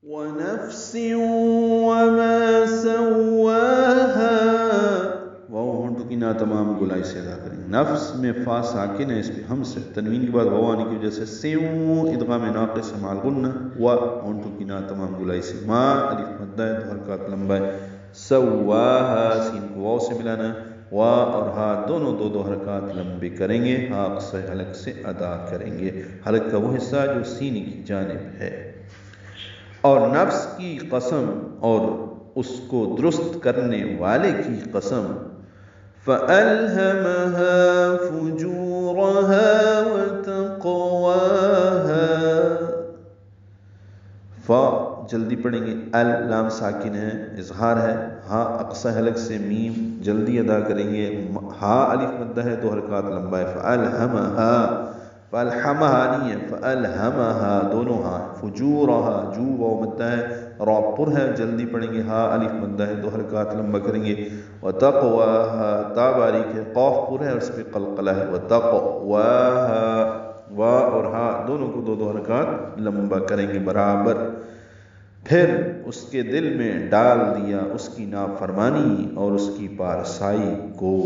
وَنَفْسٍ وَمَا سَوَّاهَا، واو ہونٹوں کی نا تمام گولائی سے ادا کریں. نفس میں فا ساکن ہے، اس پہ ہم سے تنوین کے بعد واو آنے کی وجہ سے سیوں ادغام ناقص مع الغنہ، و ہونٹوں کی نا تمام گولائی سے، ما الف مدہ ہے، دو حرکات لمبا ہے، سواہا سین کو واو سے ملانا ہے، وا اور ہا دونوں دو دو حرکات لمبے کریں گے، ہا اقصی حلق سے ادا کریں گے، حلق کا وہ حصہ جو سینے کی جانب ہے. اور نفس کی قسم اور اس کو درست کرنے والے کی قسم، فَأَلْهَمَهَا فُجُورَهَا وَتَقْوَاهَا. فا جلدی پڑھیں گے، ال لام ساکن ہے، اظہار ہے، ہا اقصی حلق سے میم جلدی ادا کریں گے، ہا الف مدہ ہے، دو حرکات لمبا ہے، فَأَلْهَمَهَا فَالْحَمَهَا نہیں ہے، فَأَلْحَمَهَا دونوں ہاں، فجورها جو واو مدہ ہے، را پر ہے، جلدی پڑھیں گے، ہا الف مدہ ہے، دو حرکات لمبا کریں گے، وَتَقْوَاهَا تا باریک ہے، قاف پر ہے اور اس پہ قلقلہ ہے، وَتَقْوَاهَا وا اور ہا دونوں کو دو دو حرکات لمبا کریں گے برابر. پھر اس کے دل میں ڈال دیا اس کی نافرمانی اور اس کی پارسائی کو.